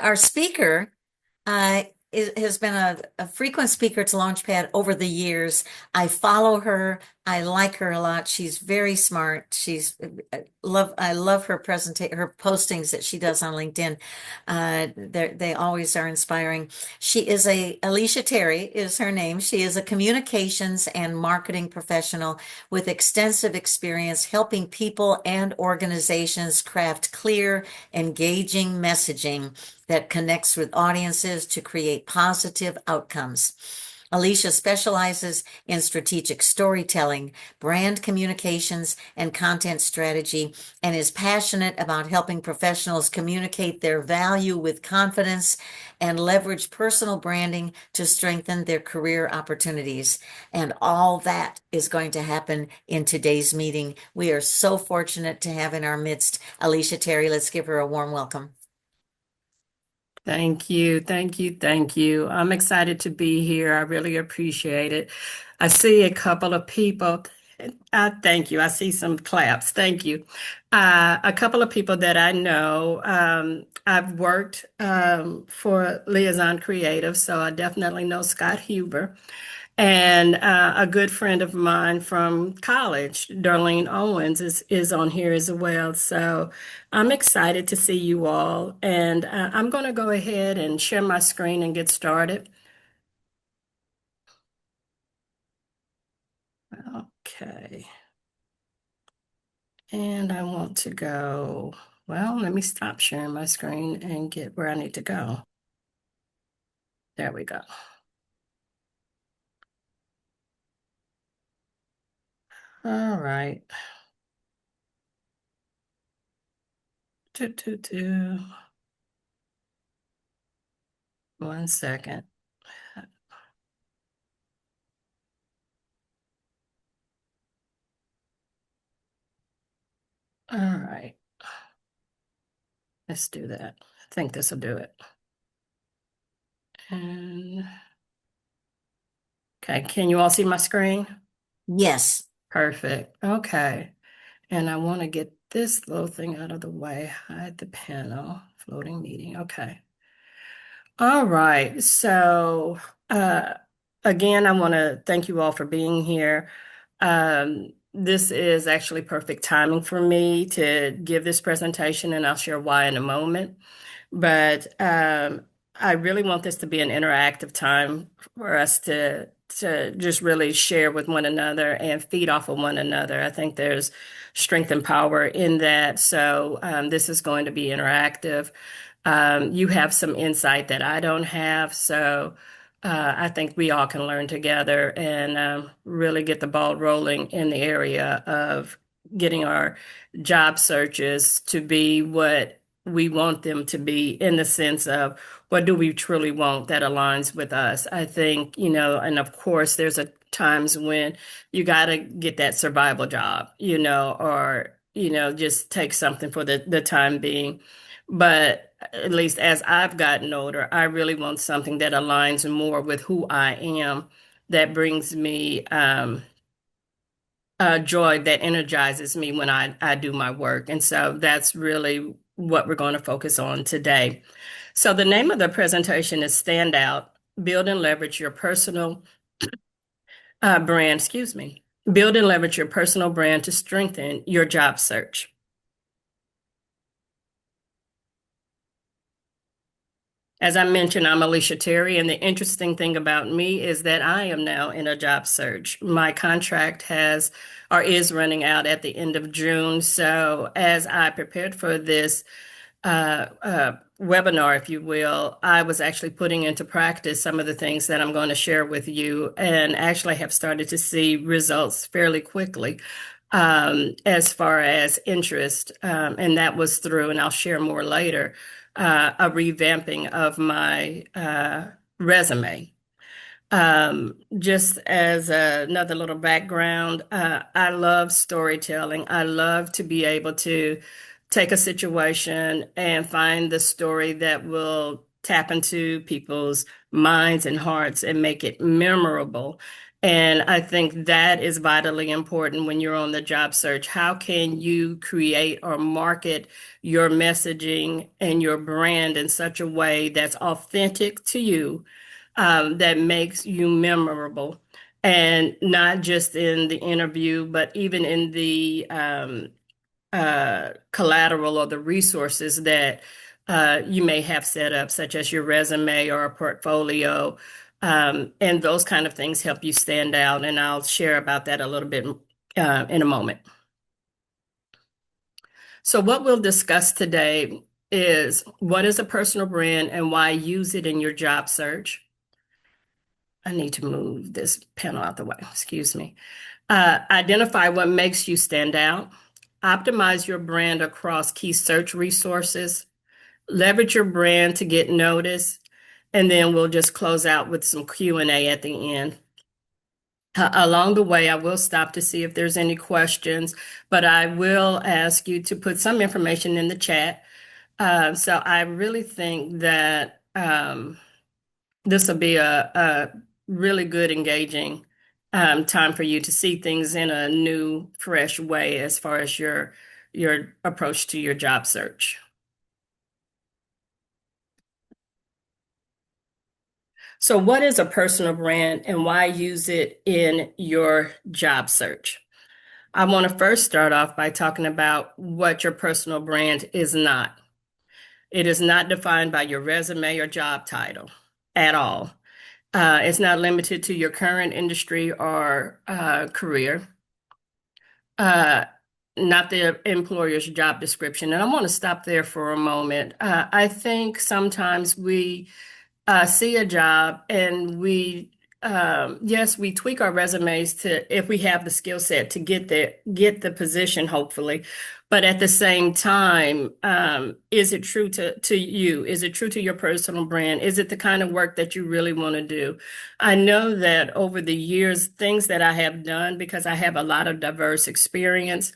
our speaker has been a frequent speaker to Launchpad over the years. I follow her. I like her a lot. She's very smart. I love her her postings that she does on LinkedIn. They always are inspiring. Alicia Terry is her name. She is a communications and marketing professional with extensive experience helping people and organizations craft clear, engaging messaging that connects with audiences to create positive outcomes. Alicia specializes in strategic storytelling, brand communications, and content strategy, and is passionate about helping professionals communicate their value with confidence and leverage personal branding to strengthen their career opportunities. And all that is going to happen in today's meeting. We are so fortunate to have in our midst Alicia Terry. Let's give her a warm welcome. Thank you, thank you, thank you. I'm excited to be here. I really appreciate it. I see a couple of people. Thank you. I see some claps. Thank you. A couple of people that I know. I've worked for Liaison Creative, so I definitely know Scott Huber. And a good friend of mine from college, Darlene Owens, is on here as well. So I'm excited to see you all. And I'm going to go ahead and share my screen and get started. Okay. And I want to go, well, let me stop sharing my screen and get where I need to go. There we go. All right. Do, do, do. 1 second. All right. Let's do that. I think this will do it. And okay, can you all see my screen? Yes. Perfect. Okay. And I want to get this little thing out of the way. Hide the panel. Floating meeting. Okay. All right. So, again, I want to thank you all for being here. This is actually perfect timing for me to give this presentation, and I'll share why in a moment. But I really want this to be an interactive time for us to just really share with one another and feed off of one another. I think there's strength and power in that. So this is going to be interactive. You have some insight that I don't have. So I think we all can learn together and really get the ball rolling in the area of getting our job searches to be what we want them to be, in the sense of what do we truly want that aligns with us. I think, and of course, there's a times when you got to get that survival job, or, just take something for the time being. But at least as I've gotten older, I really want something that aligns more with who I am, that brings me joy, that energizes me when I do my work. And so that's really what we're going to focus on today. So the name of the presentation is Stand Out, Build and Leverage Your Personal Brand, excuse me. Build and leverage your personal brand to strengthen your job search. As I mentioned, I'm Alicia Terry, and the interesting thing about me is that I am now in a job search. My contract is running out at the end of June. So as I prepared for this webinar, if you will, I was actually putting into practice some of the things that I'm going to share with you, and actually have started to see results fairly quickly as far as interest. And that was through, and I'll share more later, a revamping of my resume. Just as another little background, I love storytelling. I love to be able to take a situation and find the story that will tap into people's minds and hearts and make it memorable. And I think that is vitally important when you're on the job search. How can you create or market your messaging and your brand in such a way that's authentic to you, that makes you memorable? And not just in the interview, but even in the collateral or the resources that you may have set up, such as your resume or a portfolio. And those kind of things help you stand out. And I'll share about that a little bit in a moment. So, what we'll discuss today is what is a personal brand and why use it in your job search. I need to move this panel out the way. Excuse me. Identify what makes you stand out. Optimize your brand across key search resources. Leverage your brand to get noticed. And then we'll just close out with some Q&A at the end. Along the way, I will stop to see if there's any questions, but I will ask you to put some information in the chat. So I really think that this will be a really good, engaging time for you to see things in a new, fresh way as far as your approach to your job search. So, what is a personal brand and why use it in your job search? I want to first start off by talking about what your personal brand is not. It is not defined by your resume or job title at all. It's not limited to your current industry or career, uh, not the employer's job description. And I want to stop there for a moment. I think sometimes we see a job and yes, we tweak our resumes to, if we have the skill set to get the position, hopefully. But at the same time, is it true to you? Is it true to your personal brand? Is it the kind of work that you really want to do? I know that over the years, things that I have done, because I have a lot of diverse experience,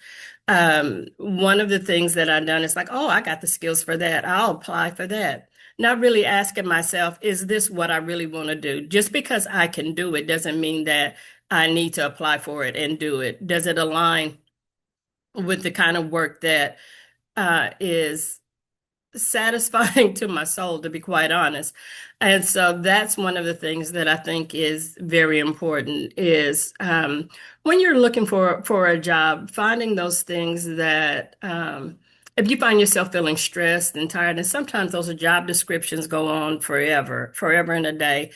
one of the things that I've done is like, oh, I got the skills for that. I'll apply for that. Not really asking myself, is this what I really want to do? Just because I can do it doesn't mean that I need to apply for it and do it. Does it align with the kind of work that is satisfying to my soul, to be quite honest? And so that's one of the things that I think is very important is when you're looking for a job, finding those things that if you find yourself feeling stressed and tired, and sometimes those job descriptions go on forever and a day,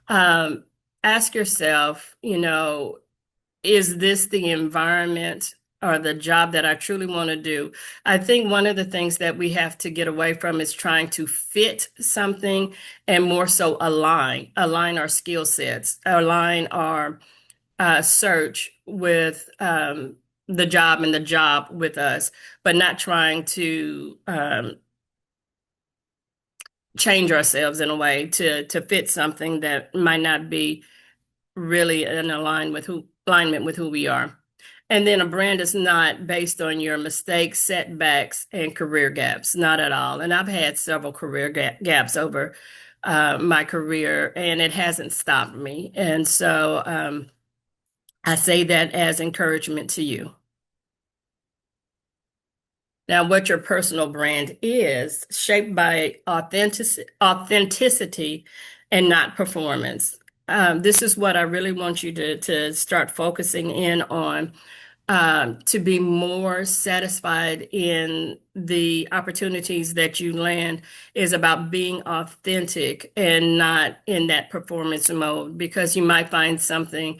um, ask yourself, is this the environment or the job that I truly want to do? I think one of the things that we have to get away from is trying to fit something and more so align our skill sets, align our search with the job and the job with us, but not trying to change ourselves in a way to fit something that might not be really in alignment with who we are. And then a brand is not based on your mistakes, setbacks, and career gaps, not at all. And I've had several career gaps over my career, and it hasn't stopped me. And so I say that as encouragement to you. Now, what your personal brand is, shaped by authenticity and not performance. This is what I really want you to start focusing in on, to be more satisfied in the opportunities that you land, is about being authentic and not in that performance mode, because you might find something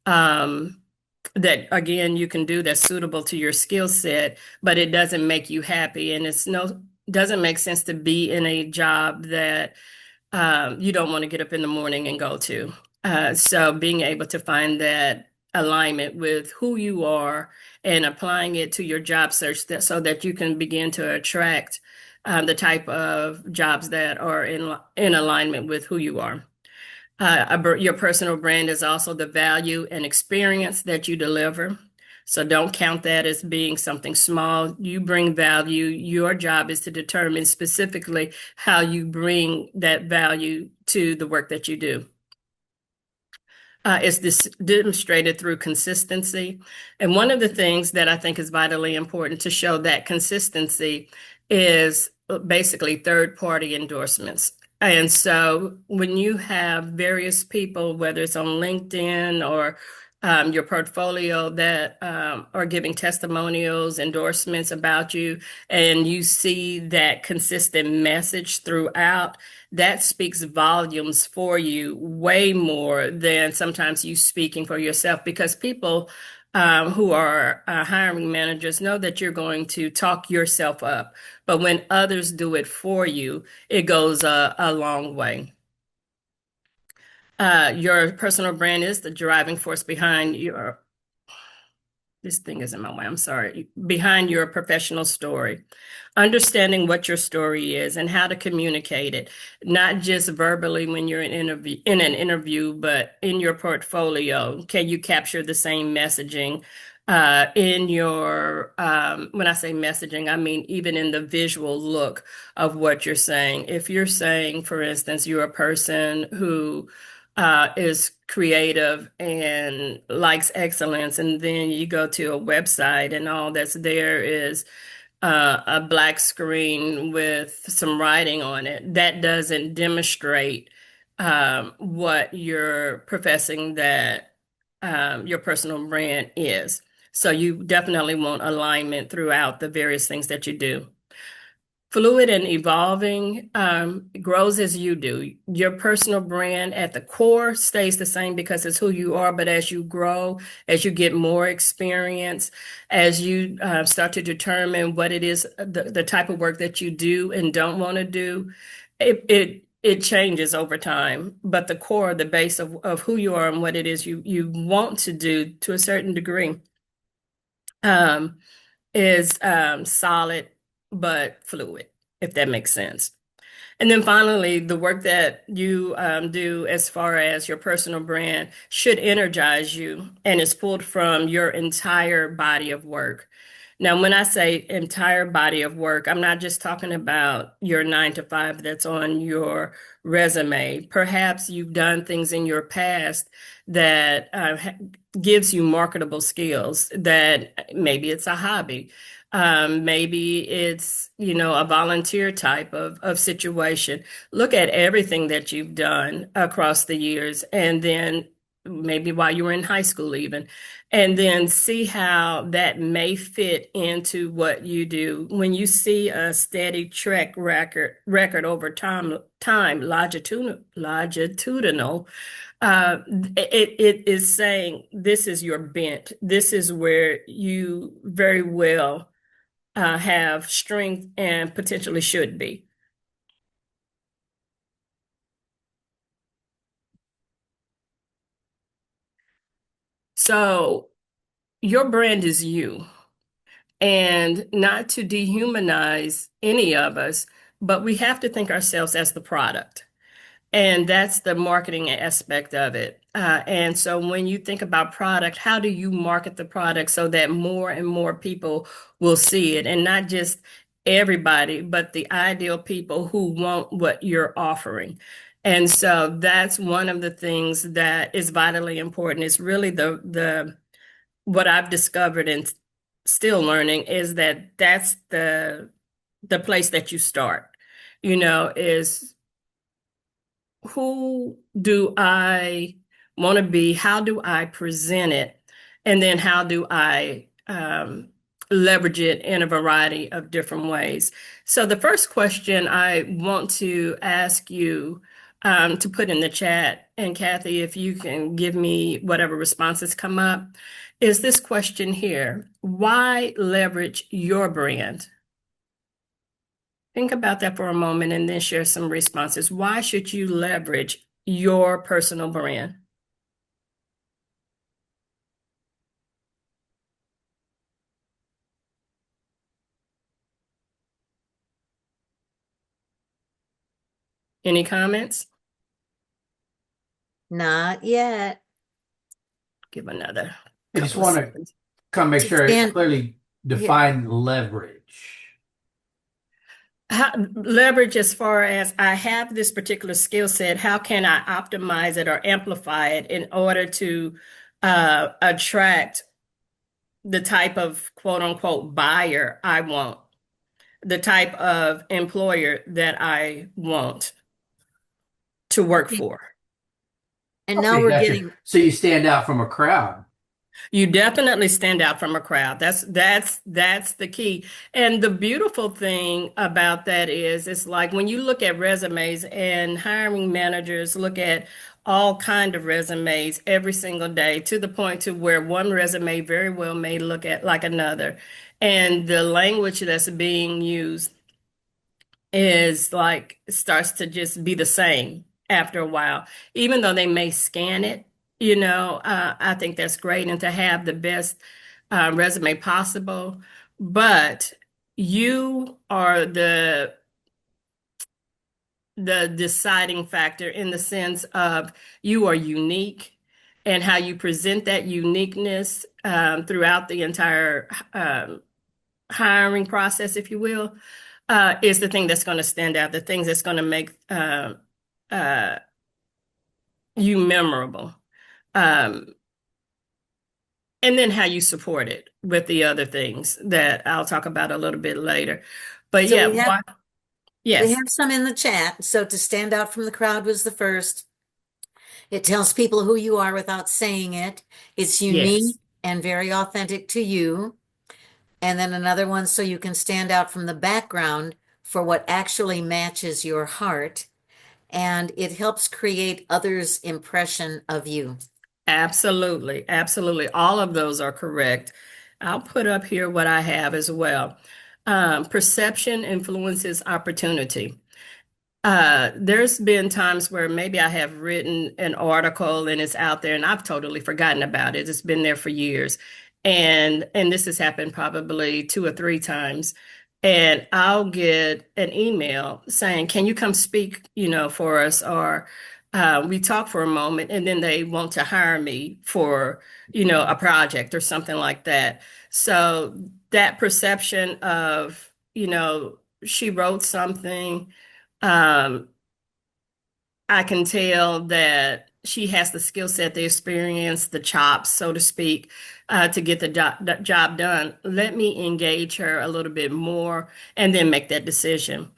that again you can do that's suitable to your skill set, but it doesn't make you happy, and doesn't make sense to be in a job that you don't want to get up in the morning and go to. So being able to find that alignment with who you are and applying it to your job search, so that you can begin to attract the type of jobs that are in alignment with who you are. Your personal brand is also the value and experience that you deliver. So don't count that as being something small. You bring value. Your job is to determine specifically how you bring that value to the work that you do. Is this demonstrated through consistency? And one of the things that I think is vitally important to show that consistency is basically third-party endorsements. And so when you have various people, whether it's on LinkedIn or your portfolio that are giving testimonials, endorsements about you, and you see that consistent message throughout, that speaks volumes for you way more than sometimes you speaking for yourself because people who are hiring managers know that you're going to talk yourself up. But when others do it for you, it goes a long way. Your personal brand is the driving force behind your this thing is in my way. I'm sorry. Behind your professional story, understanding what your story is and how to communicate it, not just verbally when you're in an interview, but in your portfolio. Can you capture the same messaging in your when I say messaging, I mean even in the visual look of what you're saying. If you're saying, for instance, you're a person who is creative and likes excellence, and then you go to a website and all that's there is a black screen with some writing on it. That doesn't demonstrate what you're professing that your personal brand is. So you definitely want alignment throughout the various things that you do. Fluid and evolving, grows as you do. Your personal brand at the core stays the same because it's who you are, but as you grow, as you get more experience, as you start to determine what it is, the type of work that you do and don't want to do, it changes over time. But the core, the base of who you are and what it is you want to do to a certain degree, um, is solid but fluid, if that makes sense. And then finally, the work that you do as far as your personal brand should energize you and is pulled from your entire body of work. Now, when I say entire body of work, I'm not just talking about your 9 to 5 that's on your resume. Perhaps you've done things in your past that gives you marketable skills, that maybe it's a hobby. Maybe it's, a volunteer type of situation. Look at everything that you've done across the years, and then maybe while you were in high school even, and then see how that may fit into what you do. When you see a steady track record over time longitudinal, it is saying this is your bent. This is where you very well have strength and potentially should be. So your brand is you, and not to dehumanize any of us, but we have to think ourselves as the product. And that's the marketing aspect of it. And so when you think about product, how do you market the product so that more and more people will see it? And not just everybody, but the ideal people who want what you're offering. And so that's one of the things that is vitally important. It's really the what I've discovered and still learning is that that's the place that you start, is who do I want to be? How do I present it? And then how do I leverage it in a variety of different ways? So, the first question I want to ask you to put in the chat, and Kathy, if you can give me whatever responses come up, is this question here: why leverage your brand? Think about that for a moment and then share some responses. Why should you leverage your personal brand? Any comments? Not yet. Give another I just couple of want to seconds. Come make to sure it stand clearly here. define leverage. Leverage as far as I have this particular skill set, how can I optimize it or amplify it in order to attract the type of quote unquote buyer I want, the type of employer that I want to work for? And now Okay, we're gotcha. getting, So you stand out from a crowd. You definitely stand out from a crowd. That's the key. And the beautiful thing about that is it's like when you look at resumes and hiring managers look at all kind of resumes every single day to the point to where one resume very well may look at like another. And the language that's being used is like starts to just be the same after a while, even though they may scan it. I think that's great, and to have the best resume possible. But you are the deciding factor in the sense of you are unique, and how you present that uniqueness throughout the entire hiring process, if you will, is the thing that's going to stand out, the things that's going to make uh, you memorable. Um, and then how you support it with the other things that I'll talk about a little bit later. But so yeah, we have we yes, have some in the chat. So to stand out from the crowd was the first. It tells people who you are without saying it. It's unique yes. and very authentic to you. And then another one, so you can stand out from the background for what actually matches your heart. And it helps create others' impression of you. Absolutely, absolutely. All of those are correct. I'll put up here what I have as well. Perception influences opportunity. There's been times where maybe I have written an article and it's out there and I've totally forgotten about it. It's been there for years. And this has happened probably two or three times. And I'll get an email saying, "Can you come speak, for us?" Or we talk for a moment and then they want to hire me for, a project or something like that. So that perception of, she wrote something, um, I can tell that she has the skill set, the experience, the chops, so to speak, to get the job done. Let me engage her a little bit more and then make that decision.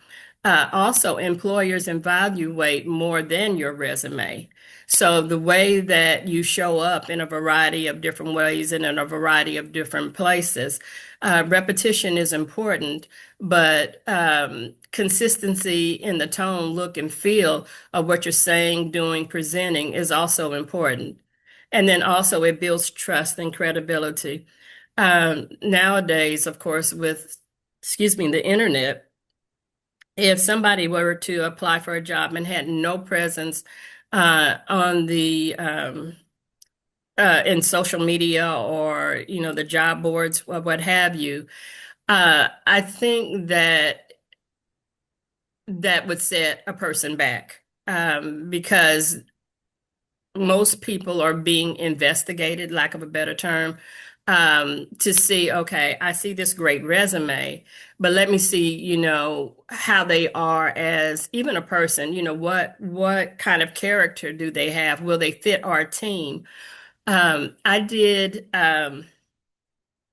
Also, employers evaluate more than your resume. So the way that you show up in a variety of different ways and in a variety of different places, repetition is important, but consistency in the tone, look, and feel of what you're saying, doing, presenting is also important. And then also it builds trust and credibility. Nowadays, of course, with, excuse me, the internet, if somebody were to apply for a job and had no presence on the in social media or the job boards or what have you, I think that that would set a person back, because most people are being investigated, lack of a better term, to see, okay, I see this great resume, but let me see, how they are as even a person, what kind of character do they have? Will they fit our team? I did,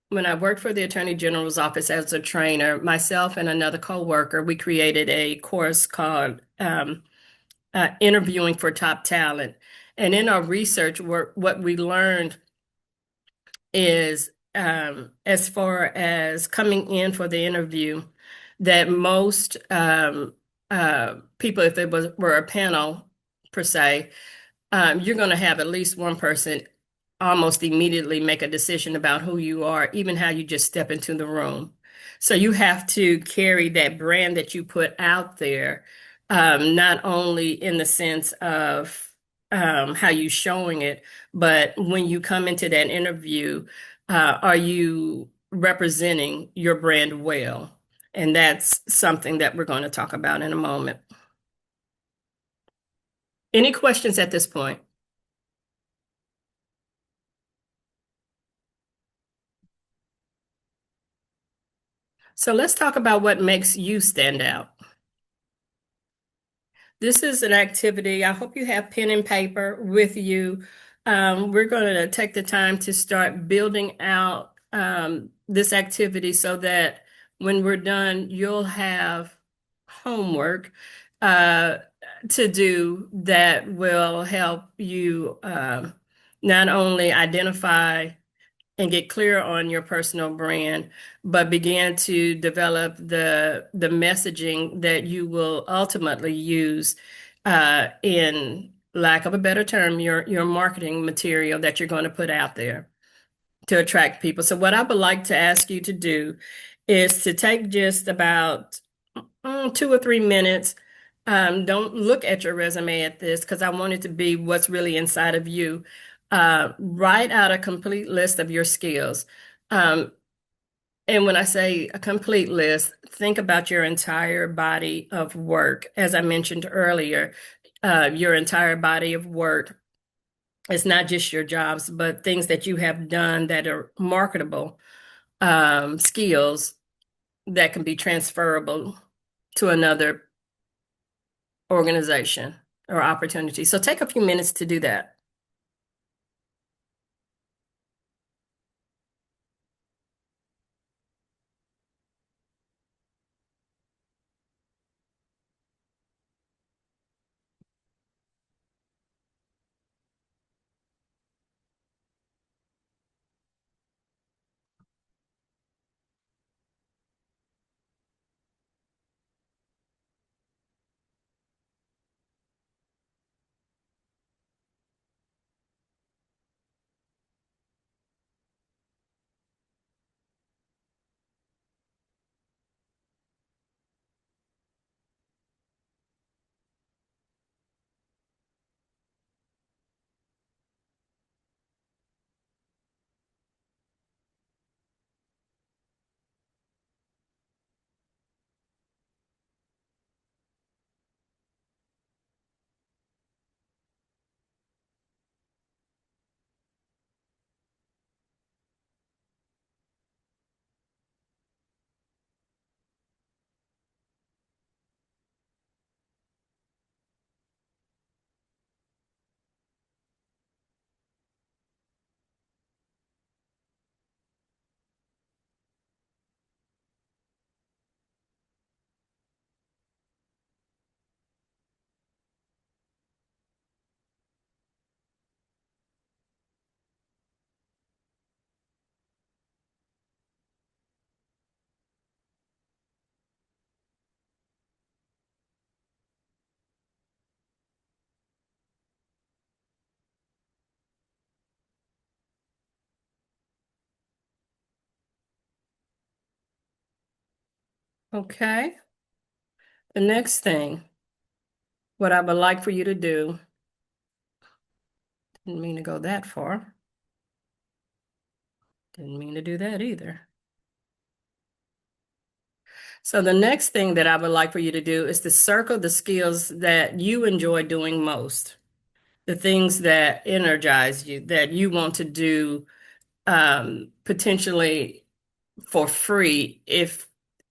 when I worked for the Attorney General's office as a trainer, myself and another coworker, we created a course called Interviewing for Top Talent. And in our research work, what we learned is, as far as coming in for the interview, that most people, if it were a panel per se, you're going to have at least one person almost immediately make a decision about who you are, even how you just step into the room. So you have to carry that brand that you put out there, not only in the sense of how you showing it, but when you come into that interview, are you representing your brand well? And that's something that we're going to talk about in a moment. Any questions at this point? So let's talk about what makes you stand out. This is an activity. I hope you have pen and paper with you. We're going to take the time to start building out this activity so that when we're done, you'll have homework uh, to do that will help you not only identify and get clear on your personal brand, but begin to develop the messaging that you will ultimately use in lack of a better term, your marketing material that you're going to put out there to attract people. So what I would like to ask you to do is to take just about 2 or 3 minutes. Don't look at your resume at this because I want it to be what's really inside of you. Write out a complete list of your skills. Um, and when I say a complete list, think about your entire body of work. As I mentioned earlier, your entire body of work is not just your jobs, but things that you have done that are marketable skills that can be transferable to another organization or opportunity. So take a few minutes to do that. Okay. The next thing, what I would like for you to do, didn't mean to go that far. Didn't mean to do that either. So the next thing that I would like for you to do is to circle the skills that you enjoy doing most, the things that energize you, that you want to do potentially for free if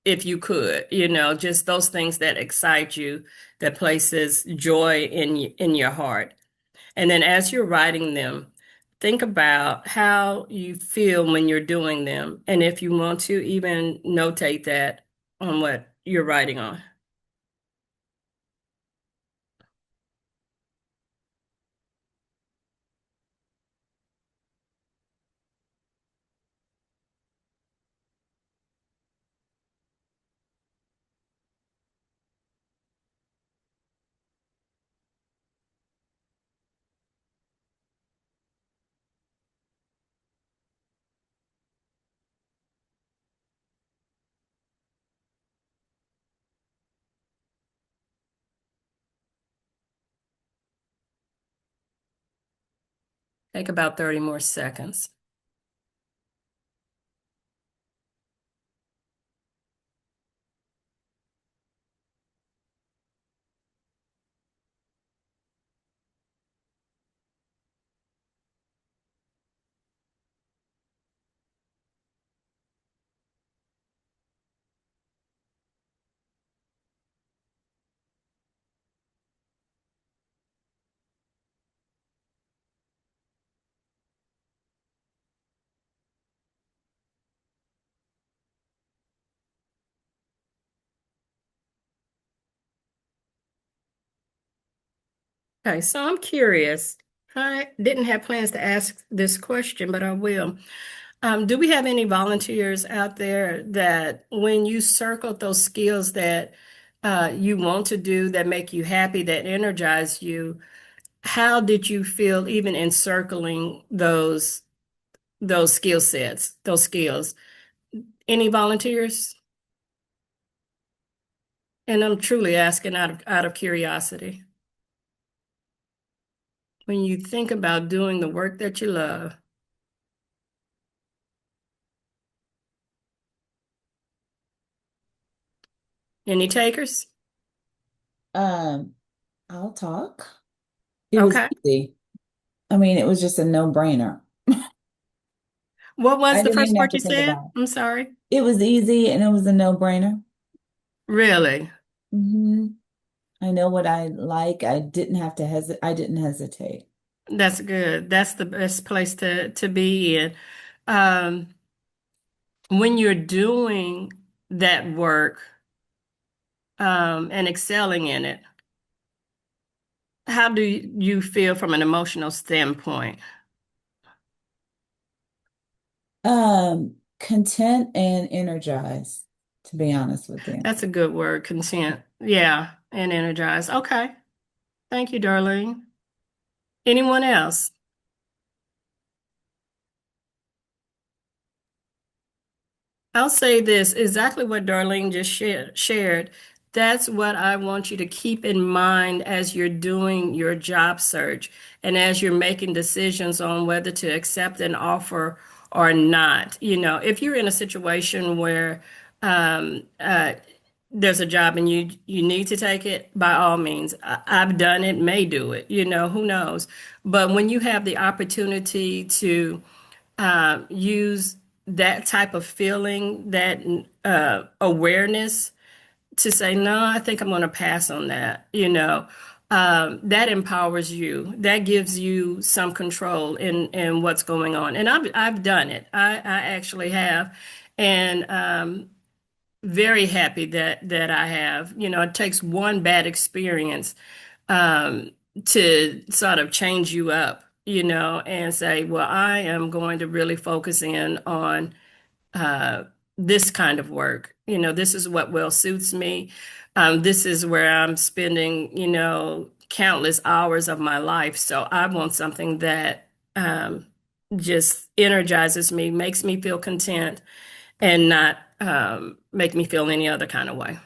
you could, just those things that excite you, that places joy in your heart. And then as you're writing them, think about how you feel when you're doing them. And if you want to, even notate that on what you're writing on. Take about 30 more seconds. Okay, so I'm curious. I didn't have plans to ask this question, but I will. Do we have any volunteers out there that when you circled those skills that you want to do that make you happy, that energize you, how did you feel even in circling those skill sets, those skills? Any volunteers? And I'm truly asking out of curiosity. When you think about doing the work that you love, any takers? Um, I'll talk. It was Okay. easy. I mean, it was just a no-brainer. What was I the didn't first even have part to you think said? about I'm sorry. it. It was easy and it was a no-brainer. Really? hmm I know what I like. I didn't have to hesitate. I didn't hesitate. That's good. That's the best place to be in. Um, when you're doing that work, and excelling in it, how do you feel from an emotional standpoint? Content and energized, to be honest with you. That's a good word, content. Yeah, and energized. Okay. Thank you, Darlene. Anyone else? I'll say this exactly what Darlene just shared. That's what I want you to keep in mind as you're doing your job search and as you're making decisions on whether to accept an offer or not. You know, if you're in a situation where um, uh, there's a job and you need to take it, by all means. I've done it, may do it, you know, who knows. But when you have the opportunity to use that type of feeling, that awareness to say, no, I think I'm going to pass on that, you know, that empowers you. That gives you some control in what's going on. And I've done it. I actually have. And very happy that I have. You know, it takes one bad experience um, to sort of change you up, you know, and say, well, I am going to really focus in on uh, this kind of work. You know, this is what well suits me. This is where I'm spending, you know, countless hours of my life. So I want something that just energizes me, makes me feel content, and not make me feel any other kind of way.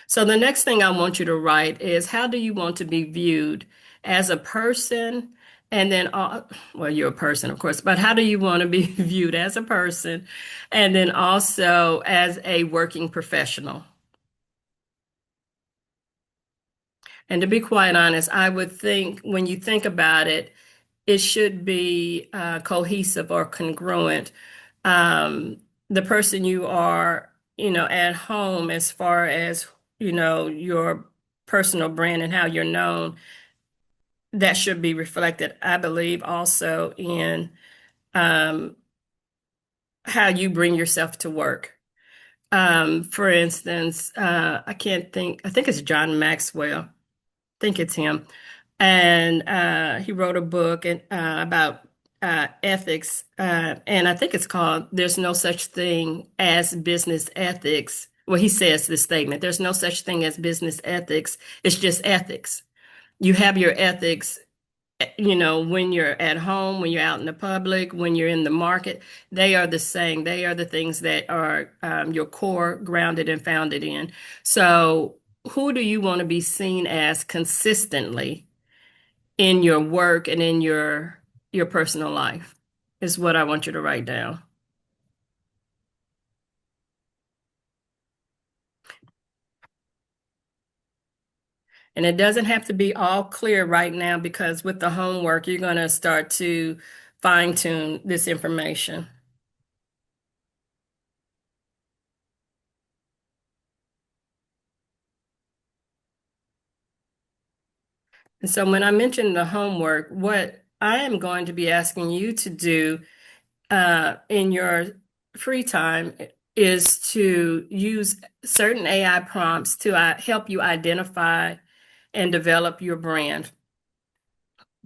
So the next thing I want you to write is how do you want to be viewed as a person? And then, well, you're a person, of course, but how do you want to be viewed as a person? And then also as a working professional. And to be quite honest, I would think when you think about it, it should be cohesive or congruent. Um, the person you are, you know, at home as far as, you know, your personal brand and how you're known, that should be reflected, I believe, also in um, how you bring yourself to work. For instance, I can't think, I think it's John Maxwell. Think it's him. And he wrote a book about ethics. And I think it's called There's No Such Thing as Business Ethics. Well, he says this statement, there's no such thing as business ethics. It's just ethics. You have your ethics, you know, when you're at home, when you're out in the public, when you're in the market, they are the same. They are the things that are your core, grounded and founded in. So, who do you want to be seen as consistently in your work and in your personal life? Is what I want you to write down. And it doesn't have to be all clear right now because with the homework, you're going to start to fine tune this information. And so when I mentioned the homework, what I am going to be asking you to do in your free time is to use certain AI prompts to help you identify and develop your brand.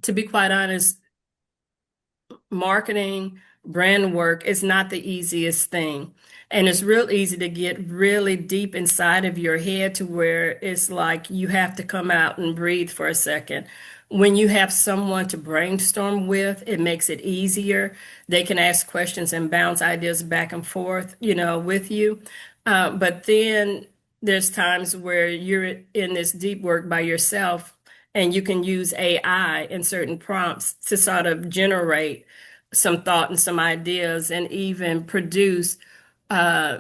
To be quite honest, marketing, brand work is not the easiest thing. And it's real easy to get really deep inside of your head to where it's like you have to come out and breathe for a second. When you have someone to brainstorm with, it makes it easier. They can ask questions and bounce ideas back and forth, with you. But then there's times where you're in this deep work by yourself and you can use AI in certain prompts to sort of generate some thought and some ideas and even produce, uh,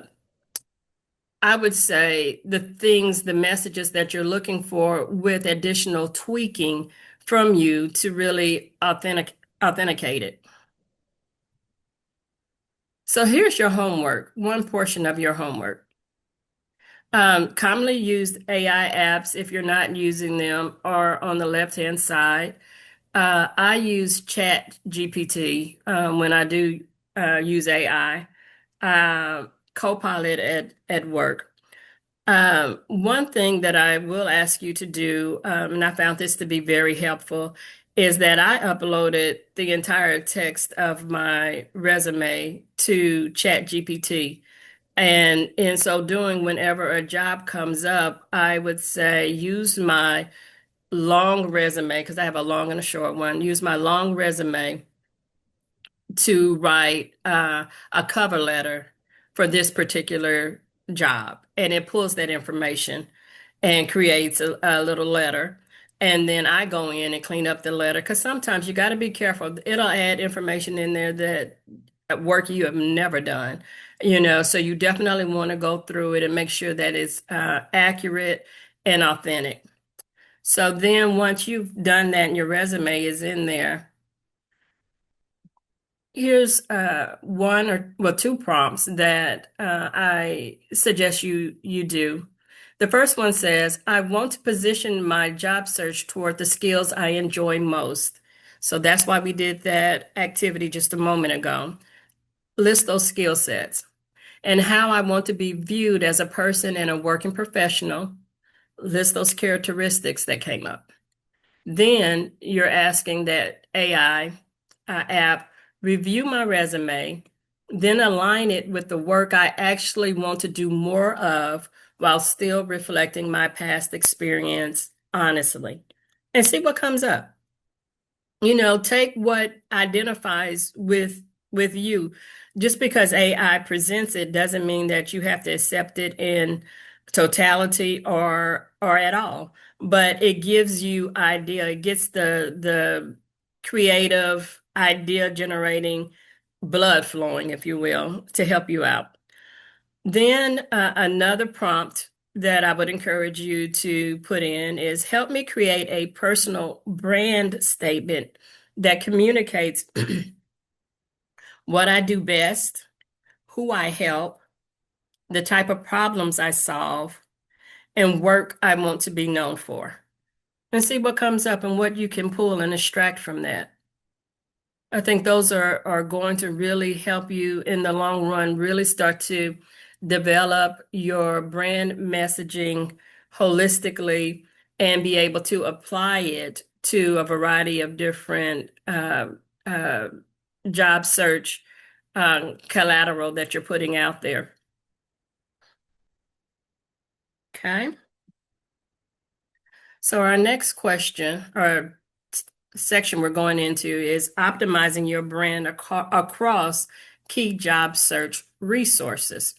I would say, the messages that you're looking for with additional tweaking from you to really authenticate it. So here's your homework, one portion of your homework. Commonly used AI apps, if you're not using them, are on the left-hand side. I use Chat GPT when I do use AI, Copilot at work. One thing that I will ask you to do, and I found this to be very helpful, is that I uploaded the entire text of my resume to Chat GPT. And in so doing, whenever a job comes up, I would say use my long resume, because I have a long and a short one, use my long resume to write a cover letter for this particular job. And it pulls that information and creates a little letter. And then I go in and clean up the letter because sometimes you got to be careful. It'll add information in there that work you have never done, so you definitely want to go through it and make sure that it's accurate and authentic. So then once you've done that and your resume is in there, here's one or well, two prompts that I suggest you do. The first one says, I want to position my job search toward the skills I enjoy most. So that's why we did that activity just a moment ago. List those skill sets and how I want to be viewed as a person and a working professional. List those characteristics that came up. Then you're asking that AI app review my resume, then align it with the work I actually want to do more of while still reflecting my past experience honestly, and see what comes up. Take what identifies with you. Just because AI presents it doesn't mean that you have to accept it in totality or at all. But it gives you idea. It gets the creative idea generating blood flowing, if you will, to help you out. Then another prompt that I would encourage you to put in is help me create a personal brand statement that communicates what I do best, who I help, the type of problems I solve, and work I want to be known for. And see what comes up and what you can pull and extract from that. I think those are going to really help you in the long run, really start to develop your brand messaging holistically and be able to apply it to a variety of different job search collateral that you're putting out there. Okay. So our next question or section we're going into is optimizing your brand across key job search resources.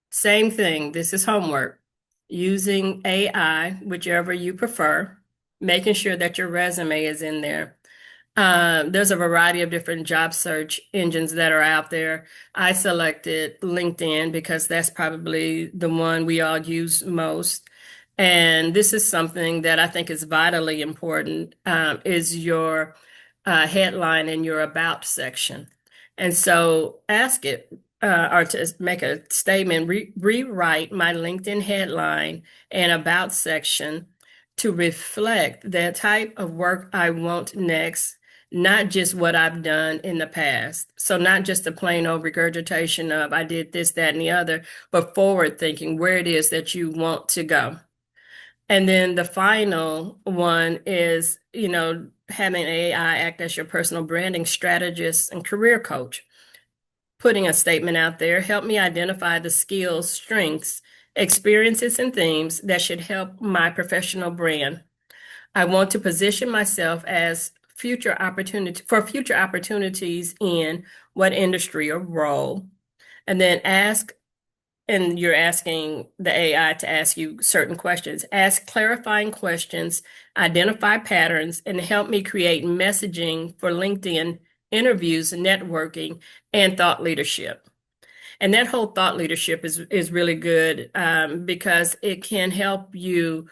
Same thing. This is homework. Using AI, whichever you prefer, making sure that your resume is in there. There's a variety of different job search engines that are out there. I selected LinkedIn because that's probably the one we all use most. And this is something that I think is vitally important, is your headline in your about section. And so ask it or to make a statement, rewrite my LinkedIn headline and about section to reflect the type of work I want next, not just what I've done in the past. So not just a plain old regurgitation of I did this, that, and the other, but forward thinking where it is that you want to go. And then the final one is, having AI act as your personal branding strategist and career coach. Putting a statement out there, help me identify the skills, strengths, experiences, and themes that should help my professional brand. I want to position myself as future opportunities in what industry or role, and then and you're asking the AI to ask you certain questions. Ask clarifying questions, identify patterns, and help me create messaging for LinkedIn interviews, networking, and thought leadership. And that whole thought leadership is really good because it can help you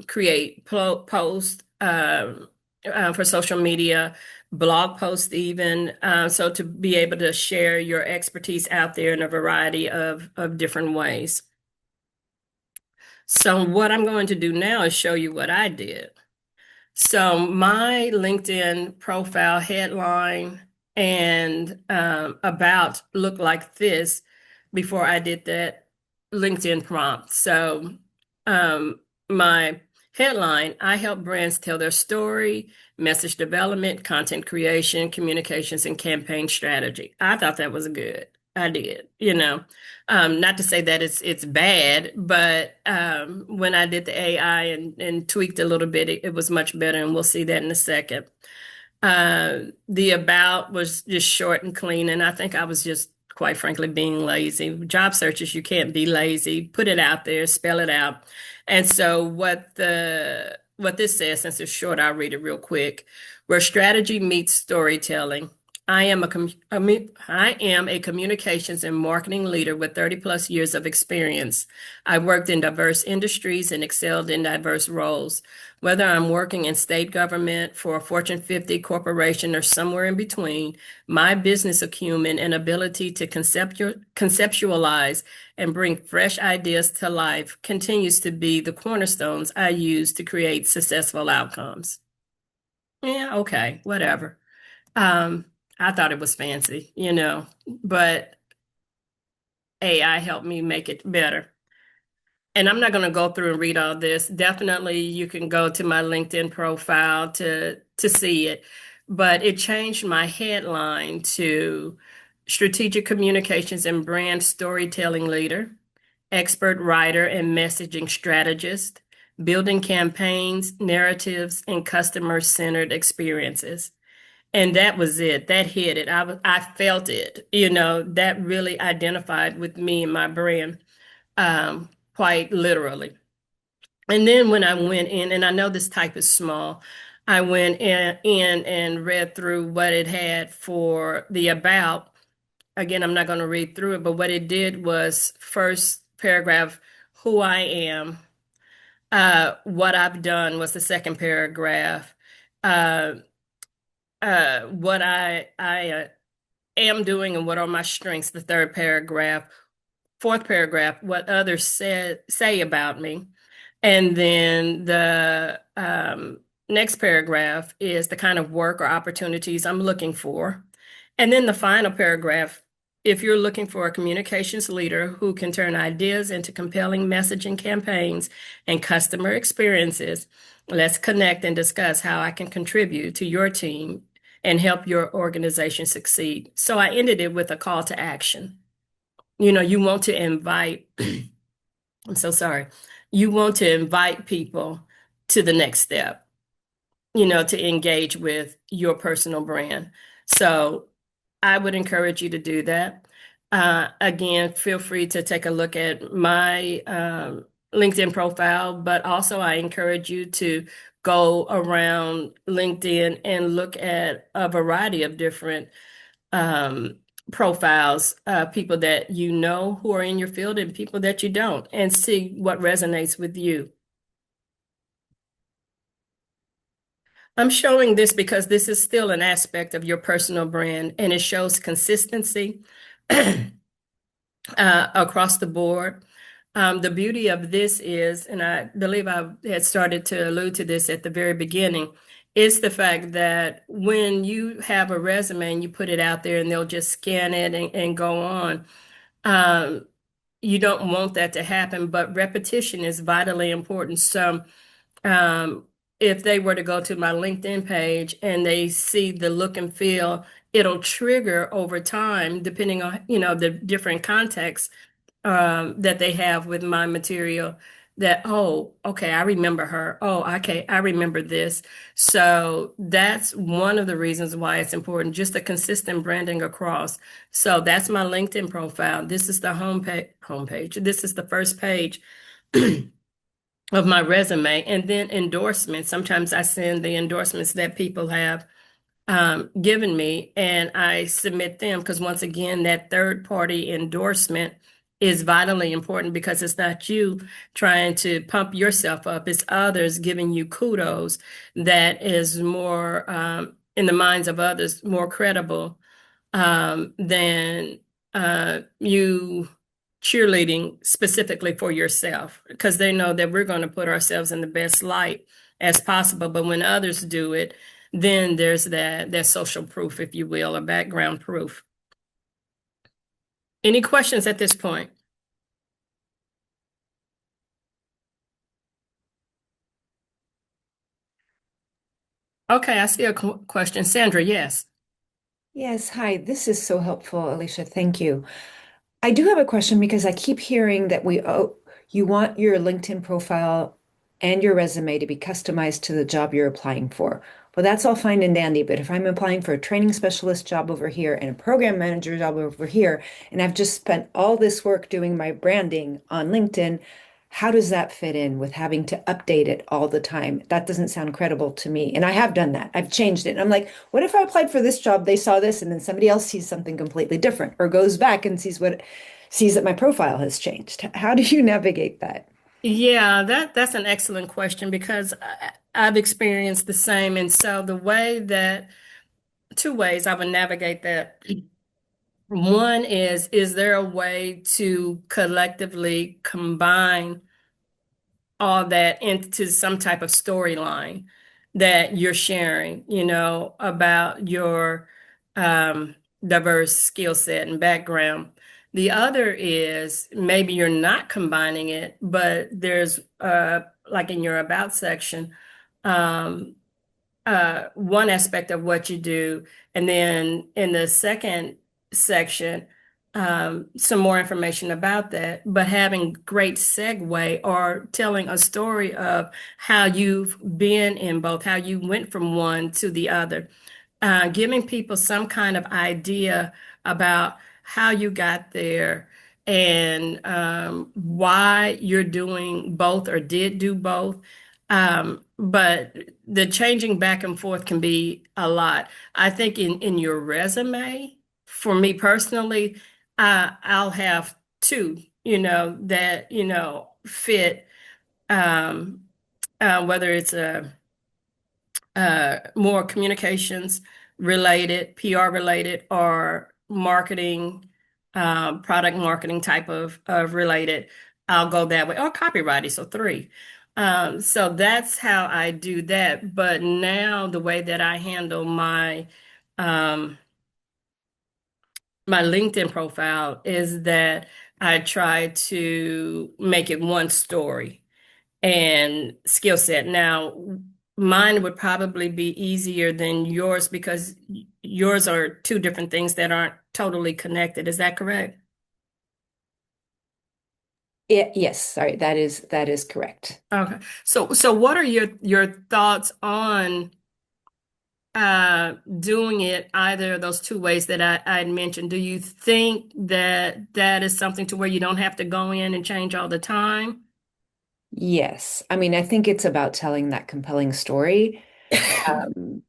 create posts for social media, blog posts even, so to be able to share your expertise out there in a variety of different ways. So what I'm going to do now is show you what I did. So my LinkedIn profile headline and about looked like this before I did that LinkedIn prompt. So my headline, I help brands tell their story, message development, content creation, communications, and campaign strategy. I thought that was good. I did, not to say that it's bad, but when I did the AI and tweaked a little bit, it was much better, and we'll see that in a second. The about was just short and clean, and I think I was just, quite frankly, being lazy. Job searches, you can't be lazy. Put it out there, spell it out. And so what this says, since it's short, I'll read it real quick. Where strategy meets storytelling. I am a communications and marketing leader with 30 plus years of experience. I worked in diverse industries and excelled in diverse roles. Whether I'm working in state government, for a Fortune 50 corporation, or somewhere in between, my business acumen and ability to conceptualize and bring fresh ideas to life continues to be the cornerstones I use to create successful outcomes. Yeah, okay, whatever. I thought it was fancy, but AI helped me make it better. And I'm not going to go through and read all this. Definitely, you can go to my LinkedIn profile to see it. But it changed my headline to strategic communications and brand storytelling leader, expert writer and messaging strategist, building campaigns, narratives, and customer-centered experiences. And that was it. That hit it. I felt it. That really identified with me and my brand, quite literally. And then when I went in, and I know this type is small, I went in and read through what it had for the about. Again, I'm not going to read through it, but what it did was first paragraph, who I am. What I've done was the second paragraph. What I am doing and what are my strengths, the third paragraph. Fourth paragraph, what others say about me. And then the next paragraph is the kind of work or opportunities I'm looking for. And then the final paragraph, if you're looking for a communications leader who can turn ideas into compelling messaging campaigns and customer experiences, let's connect and discuss how I can contribute to your team and help your organization succeed. So I ended it with a call to action. You want to invite, I'm so sorry. You want to invite people to the next step, to engage with your personal brand. So I would encourage you to do that. Again, feel free to take a look at my LinkedIn profile, but also I encourage you to go around LinkedIn and look at a variety of different profiles, people that you know who are in your field and people that you don't, and see what resonates with you. I'm showing this because this is still an aspect of your personal brand, and it shows consistency across the board. The beauty of this is, and I believe I had started to allude to this at the very beginning, It's the fact that when you have a resume and you put it out there and they'll just scan it and go on, um, you don't want that to happen, but repetition is vitally important. So, um, if they were to go to my LinkedIn page and they see the look and feel, it'll trigger over time, depending on, the different contexts that they have with my material, that, oh, okay, I remember her. Oh, okay, I remember this. So that's one of the reasons why it's important, just the consistent branding across. So that's my LinkedIn profile. This is the homepage. This is the first page of my resume, and then endorsements. Sometimes I send the endorsements that people have given me, and I submit them because, once again, that third party endorsement is vitally important because it's not you trying to pump yourself up, it's others giving you kudos that is more, in the minds of others, more credible than you cheerleading specifically for yourself, because they know that we're going to put ourselves in the best light as possible. But when others do it, then there's that social proof, if you will, or background proof. Any questions at this point? Okay, I see a question. Sandra, yes. Yes, hi. This is so helpful, Alicia. Thank you. I do have a question because I keep hearing that you want your LinkedIn profile and your resume to be customized to the job you're applying for. Well, that's all fine and dandy, but if I'm applying for a training specialist job over here and a program manager job over here, and I've just spent all this work doing my branding on LinkedIn, how does that fit in with having to update it all the time? That doesn't sound credible to me. And I have done that. I've changed it. And I'm like, what if I applied for this job, they saw this, and then somebody else sees something completely different or goes back and sees that my profile has changed. How do you navigate that? Yeah, that's an excellent question because I've experienced the same. And so two ways I would navigate that. One is there a way to collectively combine all that into some type of storyline that you're sharing, about your diverse skill set and background? The other is maybe you're not combining it, but there's like in your about section, um, one aspect of what you do. And then in the second section, some more information about that, but having great segue or telling a story of how you've been in both, how you went from one to the other, giving people some kind of idea about how you got there and why you're doing both or did do both. But the changing back and forth can be a lot. I think in your resume, for me personally, I'll have two, that, fit, um, whether it's a more communications related, PR related, or marketing, product marketing type of related. I'll go that way, or copywriting. So three. So that's how I do that. But now the way that I handle um, my LinkedIn profile is that I try to make it one story and skill set. Now, mine would probably be easier than yours because yours are two different things that aren't totally connected. Is that correct? Yes, sorry, that is correct. Okay. So what are your thoughts on doing it either of those two ways that I had mentioned? Do you think that that is something to where you don't have to go in and change all the time? Yes. I mean, I think it's about telling that compelling story,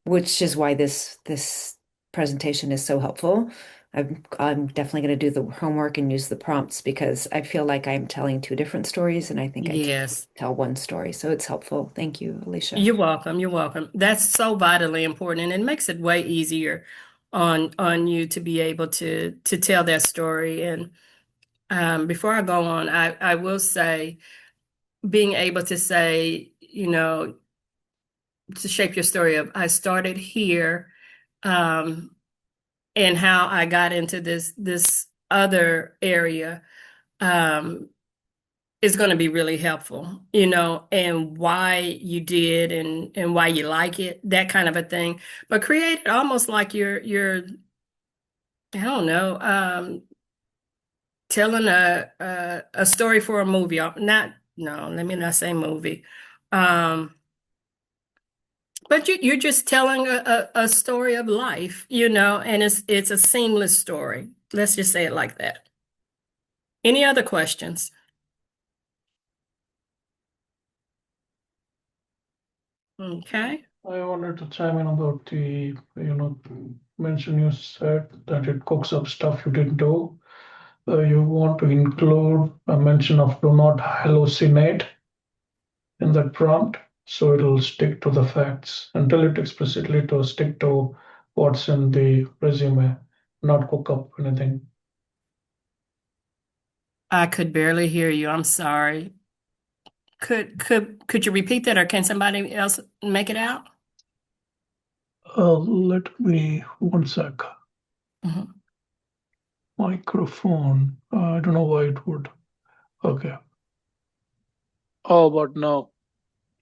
which is why this presentation is so helpful. I'm definitely going to do the homework and use the prompts because I feel like I'm telling two different stories, and I think I can Yes. tell one story. So it's helpful. Thank you, Alicia. You're welcome. You're welcome. That's so vitally important, and it makes it way easier on you to be able to tell that story. And before I go on, I will say being able to say, to shape your story of I started here, um, and how I got into this other area, um, is going to be really helpful, and why you did and why you like it, that kind of a thing. But create it almost like you're I don't know, telling a story for a movie. Not no, let me not say movie. Um, but you're just telling a story of life, and it's a seamless story. Let's just say it like that. Any other questions? Okay. I wanted to chime in about the, mention you said that it cooks up stuff you didn't do. You want to include a mention of do not hallucinate in that prompt, so it'll stick to the facts and tell it explicitly to stick to what's in the resume, not cook up anything. I could barely hear you. I'm sorry. Could you repeat that, or can somebody else make it out? Let me one sec. Mhm. Microphone. I don't know why it would. Okay. Oh, but no.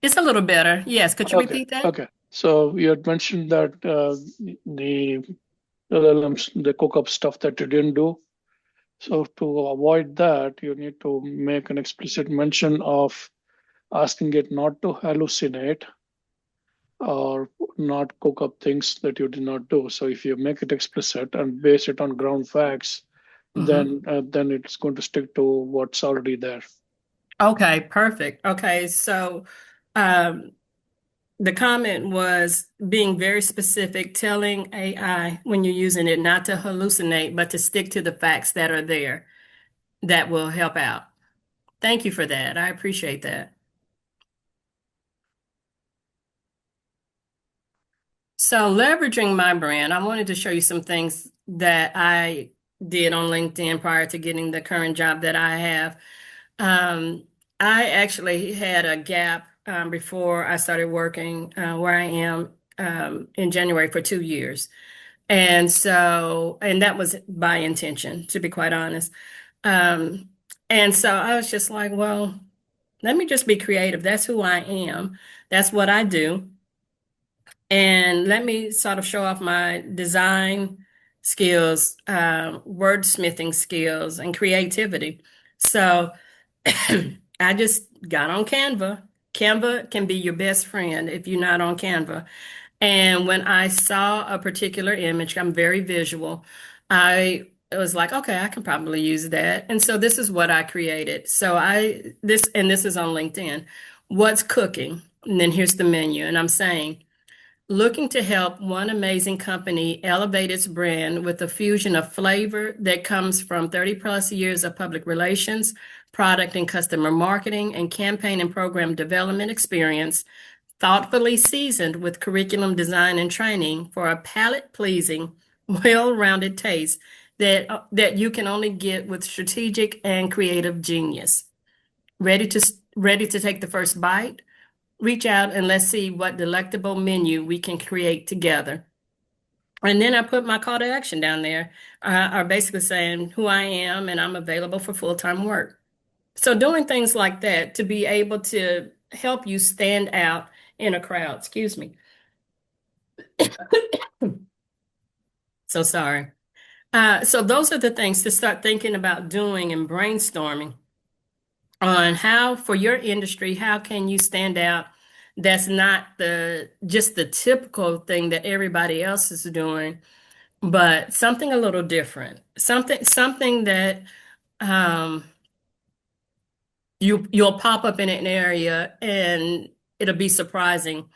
It's a little better. Yes. Could you Okay. repeat that? Okay. So you had mentioned that the LLMs they cook up stuff that you didn't do. So to avoid that, you need to make an explicit mention of asking it not to hallucinate or not cook up things that you did not do. So if you make it explicit and base it on ground facts, Mhm. then it's going to stick to what's already there. Okay, perfect. Okay, so um, the comment was being very specific, telling AI when you're using it not to hallucinate, but to stick to the facts that are there. That will help out. Thank you for that. I appreciate that. So, leveraging my brand, I wanted to show you some things that I did on LinkedIn prior to getting the current job that I have. Um, I actually had a gap before I started working where I am in January for 2 years. And that was by intention, to be quite honest. Um, and so I was just like, well, let me just be creative. That's who I am. That's what I do. And let me sort of show off my design skills, wordsmithing skills, and creativity. So I just got on Canva. Canva can be your best friend if you're not on Canva. And when I saw a particular image, I'm very visual. I was like, okay, I can probably use that. And so this is what I created. So this is on LinkedIn. What's cooking? And then here's the menu. And I'm saying, looking to help one amazing company elevate its brand with a fusion of flavor that comes from 30 plus years of public relations, product and customer marketing, and campaign and program development experience, thoughtfully seasoned with curriculum design and training for a palate-pleasing, well-rounded taste that you can only get with strategic and creative genius. Ready to take the first bite? Reach out and let's see what delectable menu we can create together. And then I put my call to action down there, are basically saying who I am and I'm available for full-time work. So doing things like that to be able to help you stand out in a crowd. Excuse me. So sorry. So those are the things to start thinking about doing and brainstorming on how, for your industry, how can you stand out? That's not just the typical thing that everybody else is doing, but something a little different. Something that um, you'll pop up in an area and it'll be surprising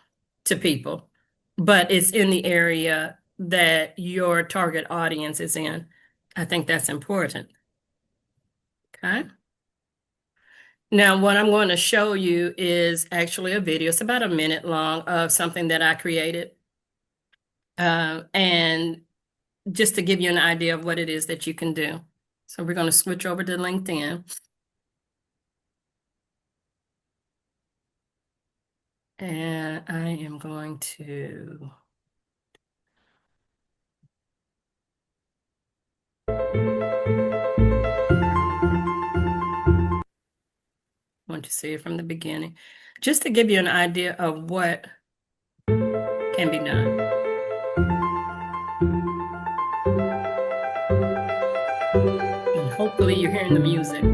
to people, but it's in the area that your target audience is in. I think that's important. Okay. Now, what I'm going to show you is actually a video. It's about a minute long of something that I created. And just to give you an idea of what it is that you can do. So we're going to switch over to LinkedIn. And I am going to want to see it from the beginning, just to give you an idea of what can be done. And hopefully you're hearing the music.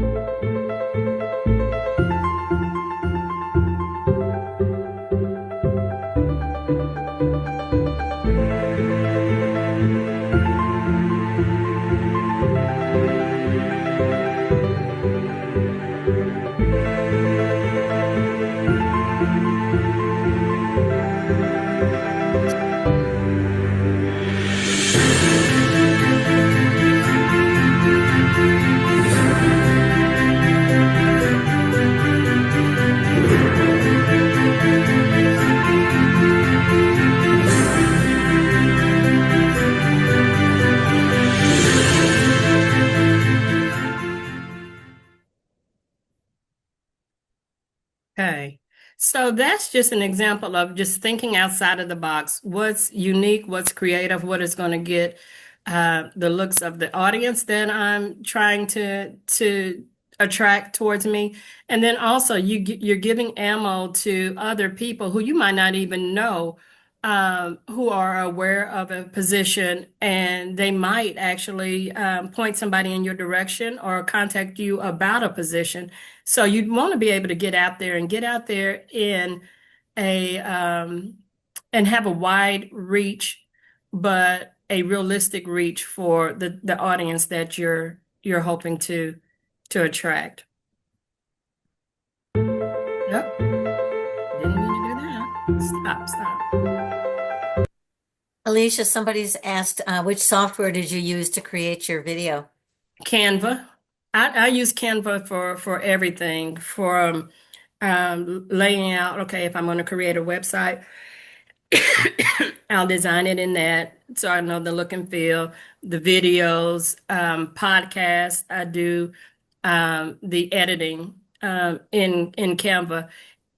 Okay, so that's just an example of just thinking outside of the box. What's unique, what's creative, what is going to get the looks of the audience that I'm trying to attract towards me. And then also you're giving ammo to other people who you might not even know, who are aware of a position, and they might actually point somebody in your direction or contact you about a position. So you'd want to be able to get out there and get out there in a and have a wide reach, but a realistic reach for the audience that you're hoping to attract. Yep. Didn't mean to do that. Stop. Alicia, somebody's asked, which software did you use to create your video? Canva. I use Canva for everything, from laying out, okay, if I'm going to create a website, I'll design it in that so I know the look and feel, the videos, podcasts. I do the editing in Canva.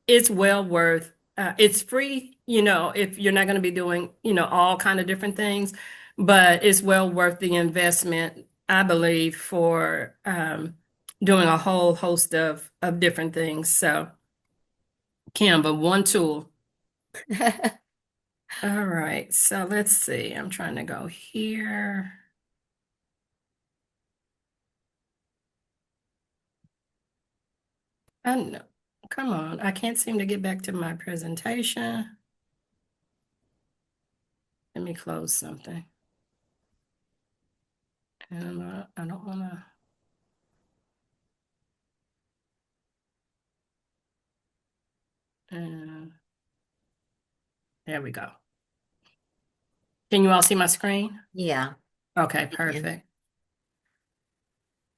It's well worth. It's free, if you're not going to be doing, all kind of different things, but it's well worth the investment, I believe, for doing a whole host of different things. So Canva, one tool. All right, so let's see. I'm trying to go here. I know. Come on. I can't seem to get back to my presentation. Let me close something. And I don't want to. There we go. Can you all see my screen? Yeah. Okay, perfect.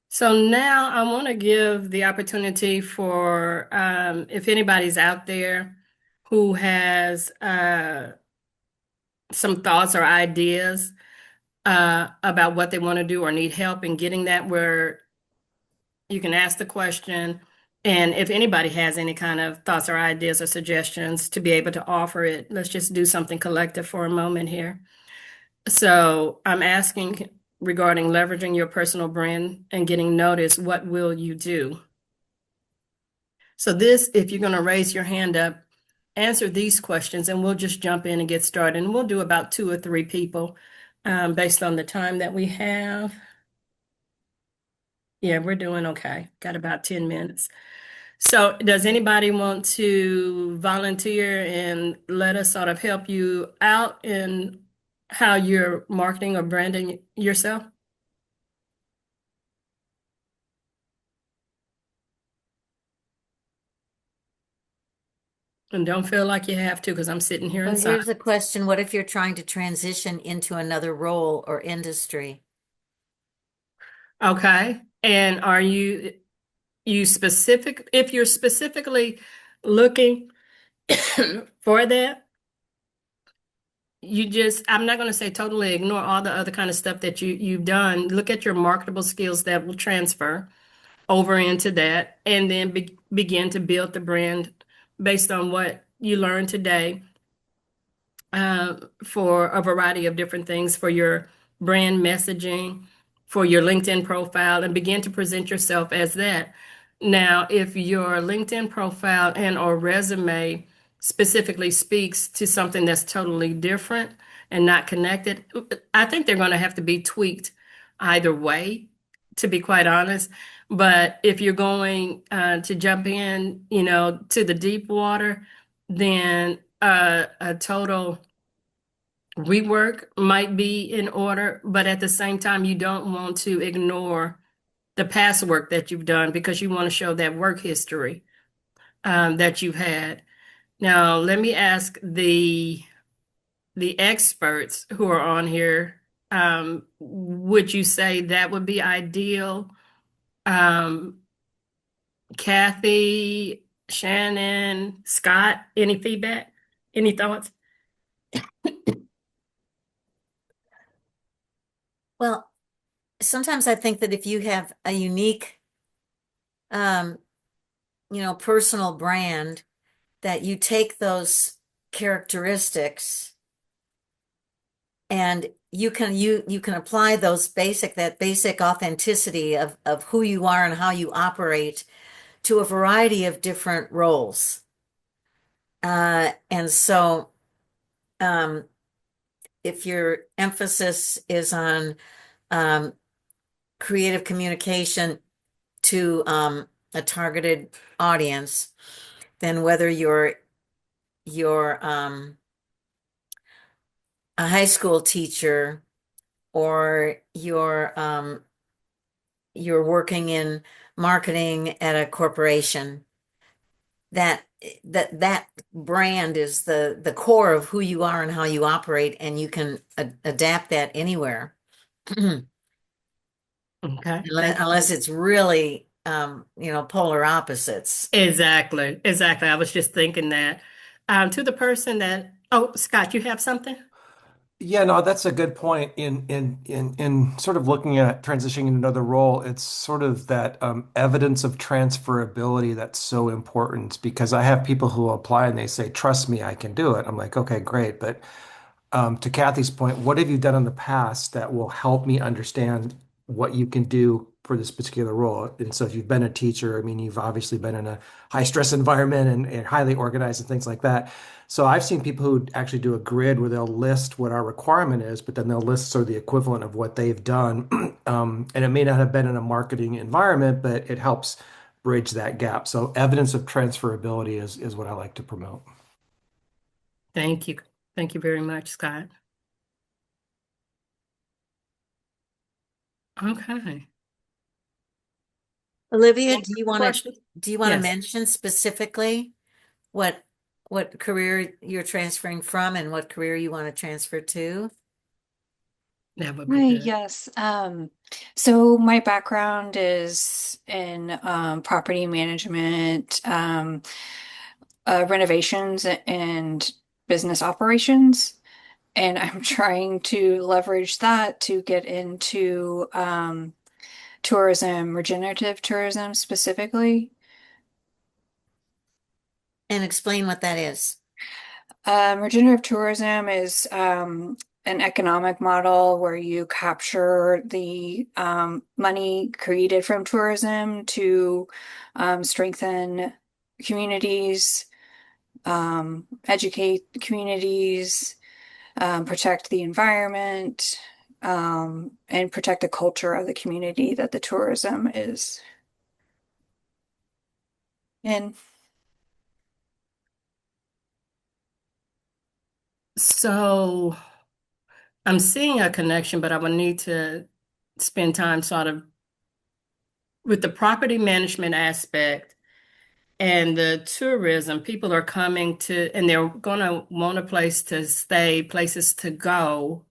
So now I want to give the opportunity for if anybody's out there who has some thoughts or ideas about what they want to do or need help in getting that, where you can ask the question. And if anybody has any kind of thoughts or ideas or suggestions to be able to offer it, let's just do something collective for a moment here. So I'm asking regarding leveraging your personal brand and getting noticed, what will you do? So this, if you're going to raise your hand up, answer these questions and we'll just jump in and get started. And we'll do about 2 or 3 people based on the time that we have. Yeah, we're doing okay. Got about 10 minutes. So does anybody want to volunteer and let us sort of help you out in how you're marketing or branding yourself? And don't feel like you have to, because I'm sitting here Well, inside. here's a question. What if you're trying to transition into another role or industry? Okay. And are you specific, if you're specifically looking for that, I'm not going to say totally ignore all the other kind of stuff that you've done. Look at your marketable skills that will transfer over into that, and then begin to build the brand based on what you learned today for a variety of different things for your brand messaging, for your LinkedIn profile, and begin to present yourself as that. Now, if your LinkedIn profile and or resume specifically speaks to something that's totally different and not connected, I think they're going to have to be tweaked either way, to be quite honest. But if you're going to jump in, to the deep water, then a total rework might be in order, but at the same time, you don't want to ignore the past work that you've done because you want to show that work history that you've had. Now, let me ask the experts who are on here. Would you say that would be ideal? Um, Kathy, Shannon, Scott, any feedback? Any thoughts? Well, sometimes I think that if you have a unique, um, personal brand, that you take those characteristics and you can apply that basic authenticity of who you are and how you operate to a variety of different roles. And so, um, if your emphasis is on um, creative communication to a targeted audience, then whether you're a high school teacher or you're working in marketing at a corporation, that that brand is the core of who you are and how you operate, and you can adapt that anywhere. Okay. Unless it's really polar opposites. Exactly. Exactly. I was just thinking that. To the person that, oh, Scott, you have something? Yeah, no, that's a good point. In sort of looking at transitioning into another role, it's sort of that evidence of transferability that's so important because I have people who apply and they say, "Trust me, I can do it." I'm like, "Okay, great," but to Kathy's point, what have you done in the past that will help me understand what you can do for this particular role? And so if you've been a teacher, I mean, you've obviously been in a high stress environment and highly organized and things like that. So I've seen people who actually do a grid where they'll list what our requirement is, but then they'll list sort of the equivalent of what they've done. And it may not have been in a marketing environment, but it helps bridge that gap. So evidence of transferability is what I like to promote. Thank you. Thank you very much, Scott. Okay. Olivia, Any other questions? do you want to Yes, mention specifically what career you're transferring from and what career you want to transfer to? that would be Hi, good. yes. So my background is in property management, renovations and business operations. And I'm trying to leverage that to get into tourism, regenerative tourism specifically. And explain what that is. Regenerative tourism is an economic model where you capture the money created from tourism to strengthen communities, educate communities, protect the environment, and protect the culture of the community that the tourism is in. So I'm seeing a connection, but I would need to spend time sort of with the property management aspect and the tourism. People are coming to, and they're going to want a place to stay, places to go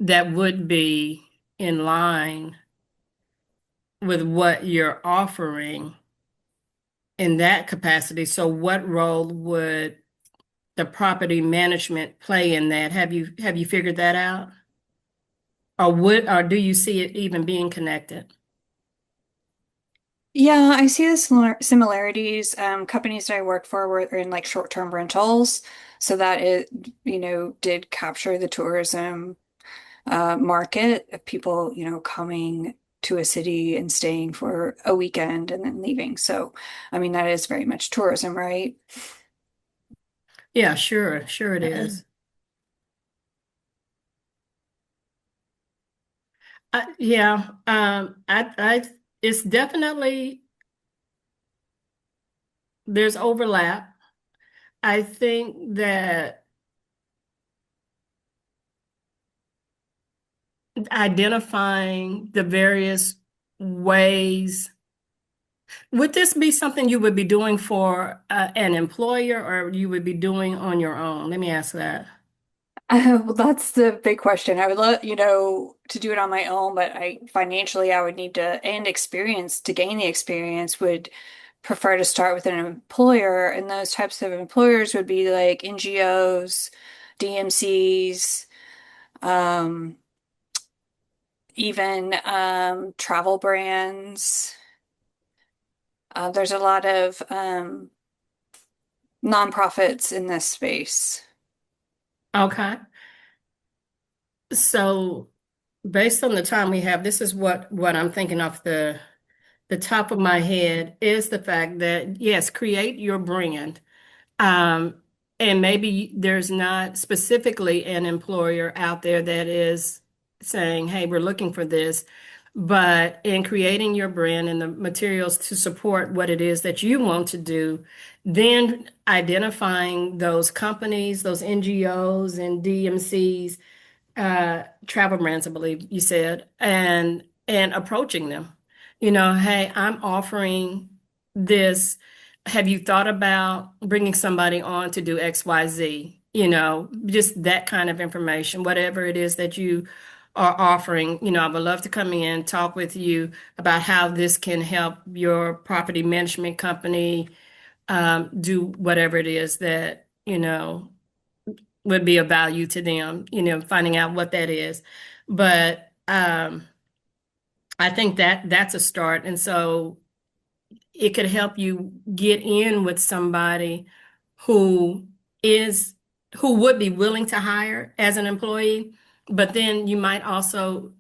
that would be in line with what you're offering in that capacity. So what role would the property management play in that? Have you figured that out? Or do you see it even being connected? Yeah, I see the similarities. Companies that I worked for were in like short-term rentals, so that it, did capture the tourism market of people, coming to a city and staying for a weekend and then leaving. So, I mean, that is very much tourism, right? Yeah, sure, sure it is. Yeah, it's definitely there's overlap. I think that identifying the various ways, would this be something you would be doing for an employer or you would be doing on your own? Let me ask that. Well, that's the big question. I would love, to do it on my own, but I would need to, and experience to gain the experience, would prefer to start with an employer, and those types of employers would be like NGOs, DMCs, um, even travel brands. There's a lot of nonprofits in this space. Okay. So based on the time we have, this is what I'm thinking off the top of my head is the fact that yes, create your brand. Um, and maybe there's not specifically an employer out there that is saying, hey, we're looking for this. But in creating your brand and the materials to support what it is that you want to do, then identifying those companies, those NGOs and DMCs, travel brands, I believe you said, and approaching them. Hey, I'm offering this. Have you thought about bringing somebody on to do XYZ? Just that kind of information, whatever it is that you are offering. I would love to come in, talk with you about how this can help your property management company do whatever it is that, would be of value to them, finding out what that is. But I think that that's a start. And so it could help you get in with somebody who is who would be willing to hire as an employee, but then you might also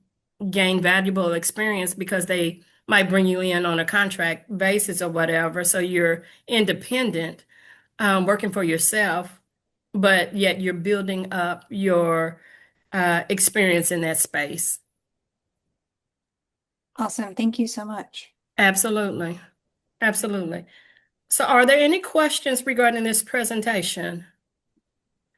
gain valuable experience because they might bring you in on a contract basis or whatever. So you're independent, working for yourself, but yet you're building up your experience in that space. Awesome. Thank you so much. Absolutely. Absolutely. So are there any questions regarding this presentation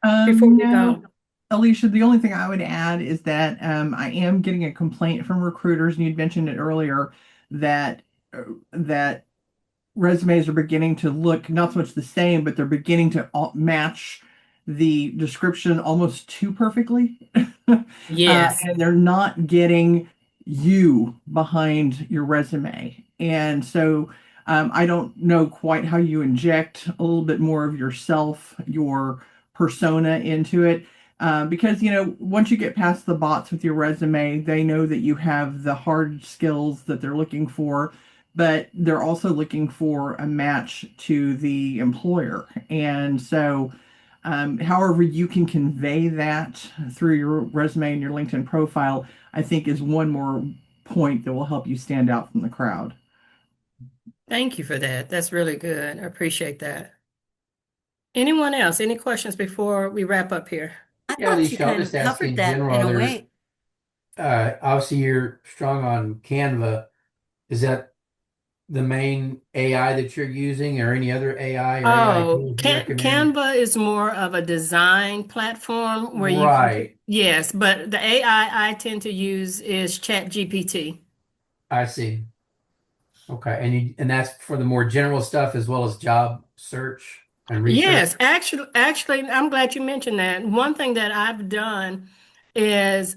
before we No, go? Alicia, the only thing I would add is that I am getting a complaint from recruiters, and you'd mentioned it earlier that that resumes are beginning to look not so much the same, but they're beginning to match the description almost too perfectly. Yes. And they're not getting you behind your resume. And so I don't know quite how you inject a little bit more of yourself, your persona into it. Because, once you get past the bots with your resume, they know that you have the hard skills that they're looking for, but they're also looking for a match to the employer. And so, however you can convey that through your resume and your LinkedIn profile, I think is one more point that will help you stand out from the crowd. Thank you for that. That's really good. I appreciate that. Anyone else? Any questions before we wrap up here? I Yeah, thought you Alicia, I'll kind just of ask covered in that general, in a there's way. obviously you're strong on Canva. Is that the main AI that you're using or any other AI or AI Oh, tools you recommend? Canva is more of a design platform where you can, Right. yes, but the AI I tend to use is ChatGPT. I see. Okay. And that's for the more general stuff as well as job search and research. Yes, actually, I'm glad you mentioned that. One thing that I've done is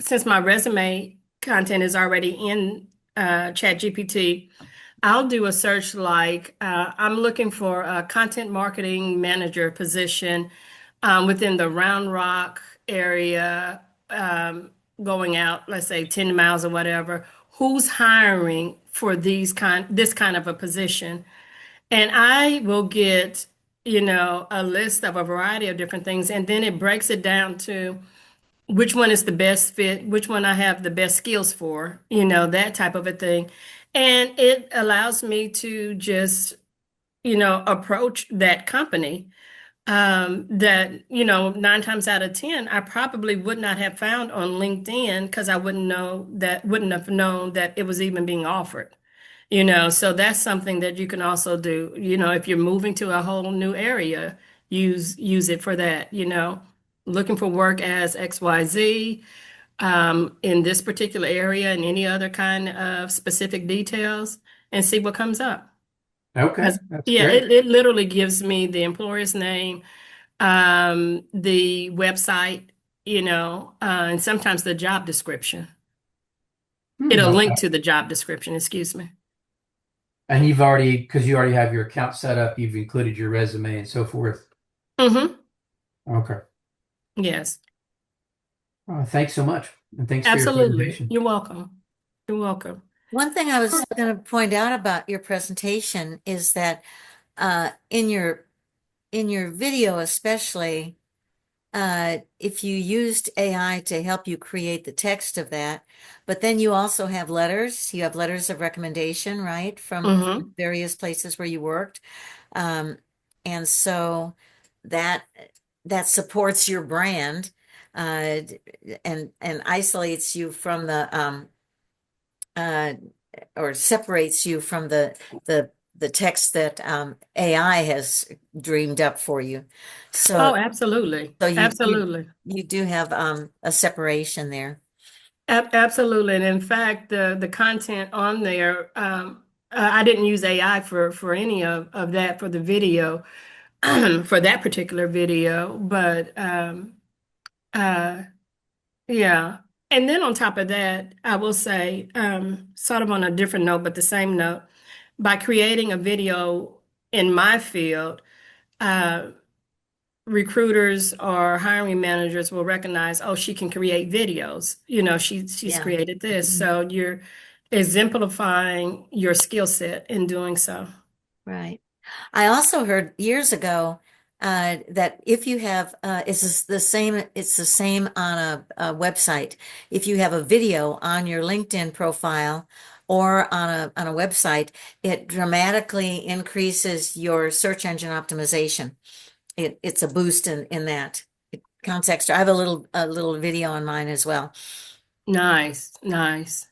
since my resume content is already in ChatGPT, I'll do a search like I'm looking for a content marketing manager position within the Round Rock area, going out, let's say 10 miles or whatever. who's hiring for this kind of a position. And I will get, a list of a variety of different things, and then it breaks it down to which one is the best fit, which one I have the best skills for, that type of a thing. And it allows me to just, approach that company that, 9 times out of 10, I probably would not have found on LinkedIn because I wouldn't have known that it was even being offered. So that's something that you can also do. If you're moving to a whole new area, use it for that, looking for work as XYZ in this particular area and any other kind of specific details and see what comes up. Okay, 'Cause, that's yeah, great. it literally gives me the employer's name, the website, and sometimes the job description. It'll link Okay. to the job description, excuse me. And because you already have your account set up, you've included your resume and so forth. Mm-hmm. Okay. Yes, Thanks so much. And thanks for your absolutely. presentation. You're welcome. You're welcome. One thing I was going to point out about your presentation is that in your video, especially, if you used AI to help you create the text of that, but then you also have letters. You have letters of recommendation, right, from Mm-hmm. various places where you worked, um, and so that that supports your brand, and isolates you from uh, or separates you from the text that AI has dreamed up for you. Oh, So absolutely. so Absolutely. you do have a separation there. Absolutely. And in fact, the content on there, I didn't use AI for any of that for the video, for that particular video, but uh, yeah. And then on top of that, I will say, sort of on a different note, but the same note, by creating a video in my field, uh, recruiters or hiring managers will recognize, oh, she can create videos. She's Yeah. created this. Mhm. So you're exemplifying your skill set in doing so. Right. I also heard years ago that if you have it's the same on a website. If you have a video on your LinkedIn profile or on a website, it dramatically increases your search engine optimization. It's a boost in that. It counts extra. I have a little video on mine as well. Nice, nice.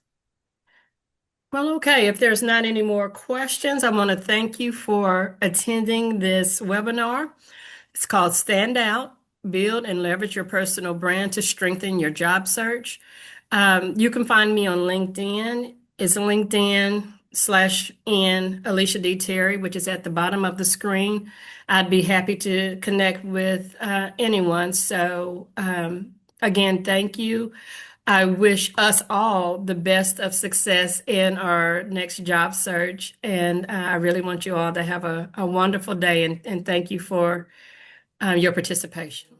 Well, okay, if there's not any more questions, I want to thank you for attending this webinar. It's called Stand Out, Build and Leverage Your Personal Brand to Strengthen Your Job Search. You can find me on LinkedIn. It's LinkedIn/N Alicia D. Terry, which is at the bottom of the screen. I'd be happy to connect with anyone. So, again, thank you. I wish us all the best of success in our next job search. And I really want you all to have a wonderful day, and thank you for your participation.